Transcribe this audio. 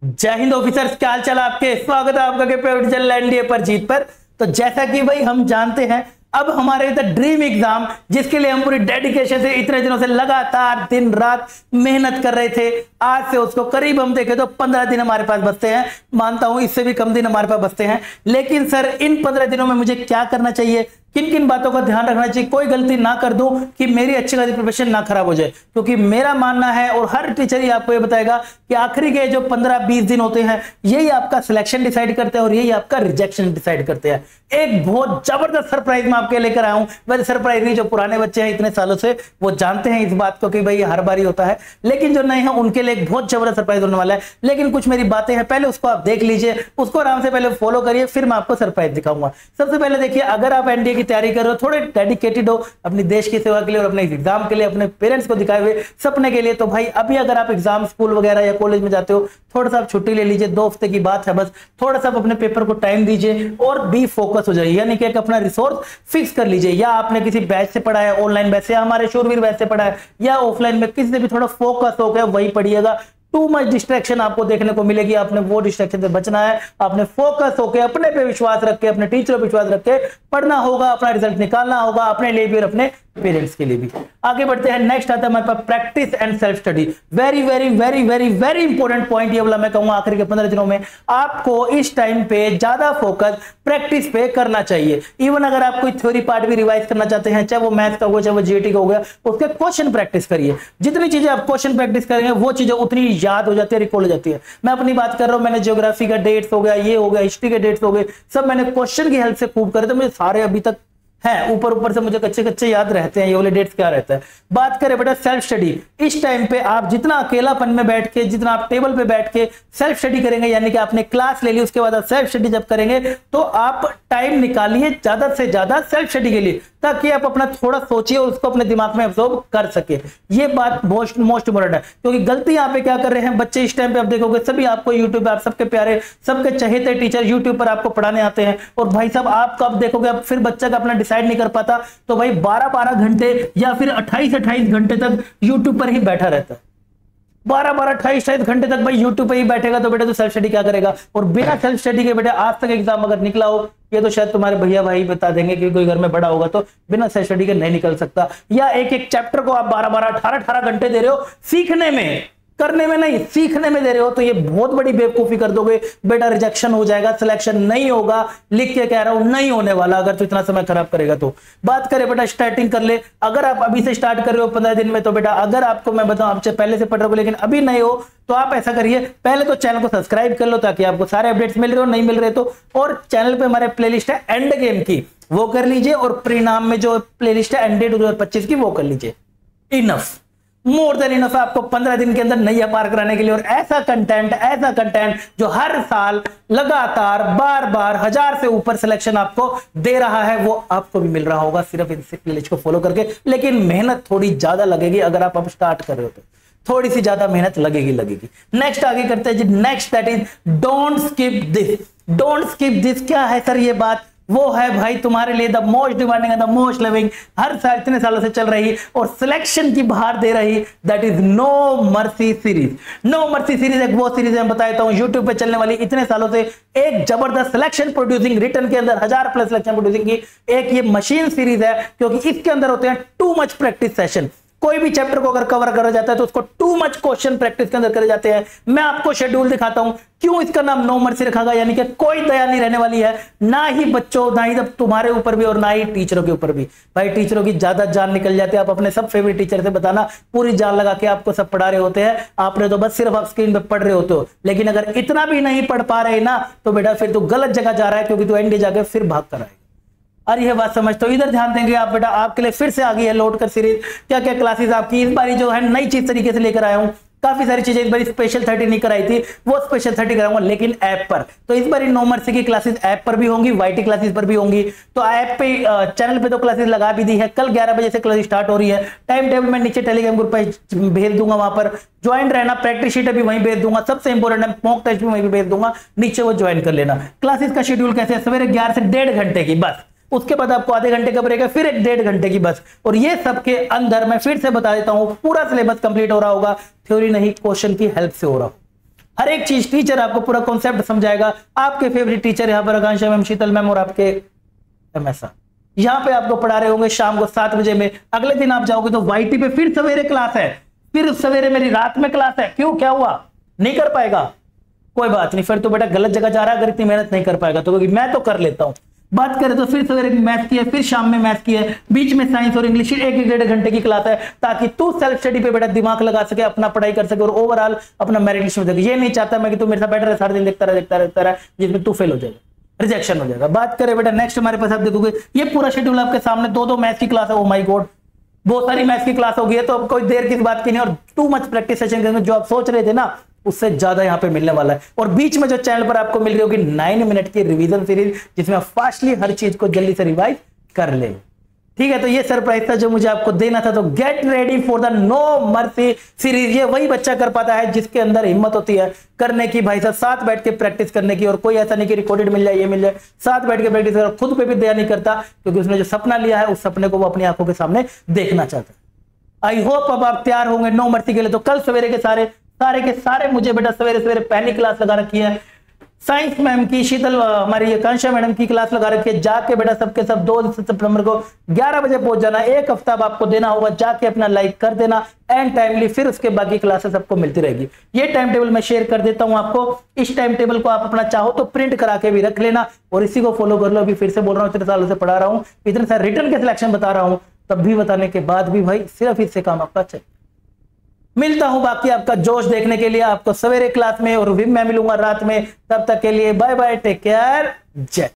जय हिंद ऑफिसर्स, क्या हाल चाल आपके। स्वागत है आपका के फेवरेट चैनल एनडीए पर जीत पर। तो जैसा कि भाई हम जानते हैं, अब हमारे ड्रीम एग्जाम जिसके लिए हम पूरी डेडिकेशन से इतने दिनों से लगातार दिन रात मेहनत कर रहे थे, आज से उसको करीब हम देखें तो 15 दिन हमारे पास बचते हैं। मानता हूं इससे भी कम दिन हमारे पास बचते हैं, लेकिन सर इन 15 दिनों में मुझे क्या करना चाहिए, किन किन बातों का ध्यान रखना चाहिए, कोई गलती ना कर दूं कि मेरी अच्छी खासी प्रिपरेशन ना खराब हो जाए। क्योंकि मेरा मानना है और हर टीचर ही आपको ये बताएगा कि आखिरी के जो 15-20 दिन होते हैं यही आपका सिलेक्शन डिसाइड करते हैं और यही आपका रिजेक्शन डिसाइड करते हैं। एक बहुत जबरदस्त सरप्राइज मैं आपके लेकर आया हूं। वैसे सरप्राइज नहीं, जो पुराने बच्चे हैं इतने सालों से वो जानते हैं इस बात को कि भाई हर बार ही होता है, लेकिन जो नए हैं उनके लिए एक बहुत जबरदस्त सरप्राइज होने वाला है। लेकिन कुछ मेरी बातें हैं, पहले उसको आप देख लीजिए, उसको आराम से पहले फॉलो करिए, फिर मैं आपको सरप्राइज दिखाऊंगा। सबसे पहले देखिए, अगर आप एनडीए की तैयारी कर रहे हो, थोड़े डेडिकेटेड हो अपनी देश की सेवा के लिए और अपने एग्जाम के लिए, अपने पेरेंट्स को दिखाए हुए सपने के लिए, तो भाई अभी अगर आप एग्जाम स्कूल वगैरह या कॉलेज में जाते हो, थोड़ा सा आप छुट्टी ले लीजिए, 2 हफ्ते की बात है बस। थोड़ा सा आप अपने पेपर को टाइम दीजिए और बी फोकस हो जाइए, यानी कि एक अपना रिसोर्स फिक्स कर लीजिए। या आपने किसी बैच से पढ़ा है, ऑनलाइन बैच से, हमारे शूरवीर बैच से पढ़ा है, या ऑफलाइन में किसी से भी थोड़ा फोकस हो गया वही पढ़िएगा। टू मच डिस्ट्रैक्शन आपको देखने को मिलेगी, आपने वो डिस्ट्रैक्शन से बचना है। आपने फोकस होकर अपने पे विश्वास रख के, अपने टीचर पे विश्वास रख के पढ़ना होगा, अपना रिजल्ट निकालना होगा, अपने लिए भी और अपने पेरेंट्स के लिए भी। आगे बढ़ते हैं, नेक्स्ट आता है हमारे पास practice and self study. Very very very very very important point ये वाला मैं कहूंगा। आखिर के 15 दिनों में आपको इस टाइम पे ज्यादा फोकस प्रैक्टिस पे करना चाहिए। इवन अगर आप कोई थ्योरी पार्ट भी रिवाइज करना चाहते हैं, चाहे वो मैथ का हो, चाहे वो जीएटी का हो गया, उसके क्वेश्चन प्रैक्टिस करिए। जितनी चीजें आप क्वेश्चन प्रैक्टिस करेंगे वो चीजें उतनी याद हो जाती है, रिकॉल हो जाती है। मैं अपनी बात कर रहा हूं, मैंने ज्योग्राफी का डेट्स हो गया, ये हो गया, हिस्ट्री के डेट्स हो गए, सब मैंने क्वेश्चन की हेल्प से खूब करे, तो मुझे सारे अभी तक है, ऊपर से मुझे कच्चे कच्चे याद रहते हैं, ये वाले डेट्स क्या रहता है। बात करें बेटा सेल्फ स्टडी, इस टाइम पे आप जितना अकेलापन में बैठ के, जितना आप टेबल पे बैठ के सेल्फ स्टडी करेंगे, यानी कि आपने क्लास ले ली उसके बाद आप सेल्फ स्टडी जब करेंगे, तो आप टाइम निकालिए ज्यादा से ज्यादा सेल्फ स्टडी के लिए, ताकि आप अपना थोड़ा सोचिए और उसको अपने दिमाग में अब्सॉर्ब कर सके। ये बात मोस्ट इंपॉर्टेंट है, क्योंकि गलती यहाँ पे क्या कर रहे हैं बच्चे इस टाइम पे, आप देखोगे सभी आपको यूट्यूब पे, आप सबके प्यारे सबके चहेते टीचर यूट्यूब पर आपको पढ़ाने आते हैं, और भाई साहब आप कब देखोगे, अब फिर बच्चा का अपना डिसाइड नहीं कर पाता, तो भाई 12-12 घंटे या फिर 28-28 घंटे तक यूट्यूब पर ही बैठा रहता है। 12-12 28 घंटे तक भाई यूट्यूब पे ही बैठेगा, तो बेटा तो सेल्फ स्टडी क्या करेगा। और बिना सेल्फ स्टडी के बेटा आज तक एग्जाम अगर निकला हो, ये तो शायद तुम्हारे भैया भाई बता देंगे कि कोई घर में बड़ा होगा तो बिना सेल्फ स्टडी के नहीं निकल सकता। या एक एक चैप्टर को आप 12-12 18-18 घंटे दे रहे हो सीखने में, करने में नहीं, सीखने में दे रहे हो, तो ये बहुत बड़ी बेवकूफी कर दोगे बेटा। रिजेक्शन हो जाएगा, सिलेक्शन नहीं होगा, लिख के कह रहा हूं नहीं होने वाला अगर तो इतना समय खराब करेगा तो। बात करें बेटा स्टार्टिंग कर ले, अगर आप अभी से स्टार्ट कर रहे हो 15 दिन में, तो बेटा अगर आपको मैं बताऊं आप पहले से पढ़ रहे हो लेकिन अभी नहीं हो, तो आप ऐसा करिए, पहले तो चैनल को सब्सक्राइब कर लो ताकि आपको सारे अपडेट्स मिल रहे हो, नहीं मिल रहे तो, और चैनल पे हमारे प्लेलिस्ट है एंड गेम की, वो कर लीजिए, और परिणाम में जो प्लेलिस्ट है एंड 2025 की वो कर लीजिए। इनफ, मोर देन इनफ आपको 15 दिन के अंदर नैया पार कराने के लिए। और ऐसा कंटेंट जो हर साल लगातार बार 1000 से ऊपर सिलेक्शन आपको दे रहा है, वो आपको भी मिल रहा होगा सिर्फ इस प्लेलिस्ट को फॉलो करके। लेकिन मेहनत थोड़ी ज्यादा लगेगी, अगर आप अब स्टार्ट कर रहे हो तो थोड़ी सी ज्यादा मेहनत लगेगी। नेक्स्ट आगे करते हैं जी, next that is don't skip this. Don't skip this क्या है सर ये बात, वो है भाई तुम्हारे लिए the most demanding and the most living, हर साल इतने सालों से चल रही और सिलेक्शन की बाहर दे रही, that is no mercy series. No mercy series एक वो सीरीज मैं बताता हूं यूट्यूब पे चलने वाली, इतने सालों से एक जबरदस्त सिलेक्शन प्रोड्यूसिंग, रिटर्न के अंदर 1000+ सिलेक्शन प्रोड्यूसिंग की एक ये मशीन सीरीज है, क्योंकि इसके अंदर होते हैं टू मच प्रैक्टिस सेशन। कोई भी चैप्टर को अगर कवर करा जाता है तो उसको टू मच क्वेश्चन प्रैक्टिस के अंदर करे जाते हैं। मैं आपको शेड्यूल दिखाता हूं क्यों इसका नाम नो मर्सी रखा गया, यानी कि कोई दया नहीं रहने वाली है, ना ही बच्चों, ना ही तुम्हारे ऊपर भी और ना ही टीचरों के ऊपर भी। भाई टीचरों की ज्यादा जान निकल जाती है, आप अपने सब फेवरेट टीचर से बताना, पूरी जान लगा के आपको सब पढ़ा रहे होते हैं, आपने तो बस सिर्फ आप स्क्रीन पे पढ़ रहे होते हो। लेकिन अगर इतना भी नहीं पढ़ पा रहे ना, तो बेटा फिर तो गलत जगह जा रहा है, क्योंकि तो एनडी जाके फिर भाग कर आएगा। अरे ये बात समझ, तो इधर ध्यान देंगे आप बेटा। आपके लिए फिर से आ गई है लौट कर सीरीज, क्या क्या क्लासेस आपकी इस बारी जो है नई चीज तरीके से लेकर आया हूं। काफी सारी चीजें इस बार स्पेशल 30 नहीं कराई थी, वो स्पेशल 30 कराऊंगा, लेकिन ऐप पर। तो इस बार नो मर्सी की क्लासेस ऐप पर भी होंगी, वाईटी क्लासेस पर भी होंगी। तो ऐप पे चैनल पे तो क्लासेस लगा भी दी है, कल 11 बजे से क्लास स्टार्ट हो रही है। टाइम टेबल मैं नीचे टेलीग्राम ग्रुप पे भेज दूंगा, वहां पर ज्वाइन रहना। प्रैक्टिस शीट भी वहीं भेज दूंगा, सबसे इंपॉर्टेंट है मॉक टेस्ट भी वहीं भेज दूंगा, नीचे वो ज्वाइन कर लेना। क्लासेस का शेड्यूल कैसे है, सवेरे 11 से 1.5 घंटे की बस, उसके बाद आपको आधे घंटे का ब्रेक है, फिर 1.5 घंटे की बस। और ये सबके अंदर मैं फिर से बता देता हूं, पूरा सिलेबस कंप्लीट हो रहा होगा, थ्योरी नहीं क्वेश्चन की हेल्प से हो रहा हो। हर एक चीज टीचर आपको पूरा कॉन्सेप्ट समझाएगा। आपके फेवरेट टीचर यहाँ पर आकांक्षा मैम, शीतल मैम और आपके एमएसआ यहाँ पे आपको पढ़ा रहे होंगे शाम को 7 बजे में। अगले दिन आप जाओगे तो वाईटी पे फिर सवेरे क्लास है, फिर सवेरे मेरी रात में क्लास है। क्यों, क्या हुआ, नहीं कर पाएगा, कोई बात नहीं, फिर तो बेटा गलत जगह जा रहा है अगर इतनी मेहनत नहीं कर पाएगा तो, क्योंकि मैं तो कर लेता हूं। बात करें तो फिर सवेरे मैथ की है, फिर शाम में मैथ की है, बीच में साइंस और इंग्लिश एक 1.5 घंटे की क्लास है, ताकि तू सेल्फ स्टडी पे बेटा दिमाग लगा सके, अपना पढ़ाई कर सके और ओवरऑल अपना मेरिट लिस्ट में देखे। ये नहीं चाहता मैं कि तू मेरे साथ बैठ रहा सारा दिन देखता रहा जिसमें तू फेल हो जाएगा, रिजेक्शन हो जाएगा। बात करें बेटा नेक्स्ट हमारे पास, आप देखोगे ये पूरा शेड्यूल आपके सामने, 2 मैथ्स की क्लास है। ओ माय गॉड, बहुत सारी मैथ्स की क्लास हो गई है, तो अब कोई देर की बात की नहीं, और टू मच प्रैक्टिस सेशन करेंगे। जो आप सोच रहे थे ना उससे ज्यादा यहाँ पे मिलने वाला है। और बीच में जो चैनल पर आपको मिल रही होगी 9 मिनट की रिवीजन सीरीज, जिसमें आप फास्टली हर चीज को जल्दी से रिवाइज कर ले। ठीक है, तो ये सरप्राइज था जो मुझे आपको देना था। तो get ready for the no mercy series. ये वही बच्चा कर पाता है जिसके अंदर हिम्मत होती है करने की, भाई साहब साथ बैठ के प्रैक्टिस करने की। और कोई ऐसा नहीं कि रिकॉर्डेड मिल जाए, ये मिल जाए, साथ बैठ के प्रैक्टिस कर। खुद पे भी दया नहीं करता, क्योंकि उसने जो सपना लिया है उस सपने को वो अपनी आंखों के सामने देखना चाहता है। आई होप अब आप तैयार होंगे नो मर्सी के लिए। तो कल सवेरे के सारे मुझे बेटा सवेरे पहली क्लास लगा रखी है, साइंस मैम की, शीतल हमारी आकांक्षा मैडम की क्लास लगा रखी है। जाके बेटा सबके सब 2 सितंबर को 11 बजे पहुंच जाना। एक हफ्ता आपको देना होगा, जाके अपना लाइक कर देना एंड टाइमली, फिर उसके बाकी क्लासेस सबको मिलती रहेगी। ये टाइम टेबल मैं शेयर कर देता हूं आपको। इस टाइम टेबल को आप अपना चाहो तो प्रिंट करा के भी रख लेना और इसी को फॉलो कर लो। अभी फिर से बोल रहा हूं, इतने सालों से पढ़ा रहा हूं, इतने सारे रिटर्न के सिलेक्शन बता रहा हूं, तब भी बताने के बाद भी भाई सिर्फ इससे काम आपका चाहिए। मिलता हूं बाकी आपका जोश देखने के लिए आपको सवेरे क्लास में, और भी मैं मिलूंगा रात में। तब तक के लिए बाय बाय, टेक केयर, जय।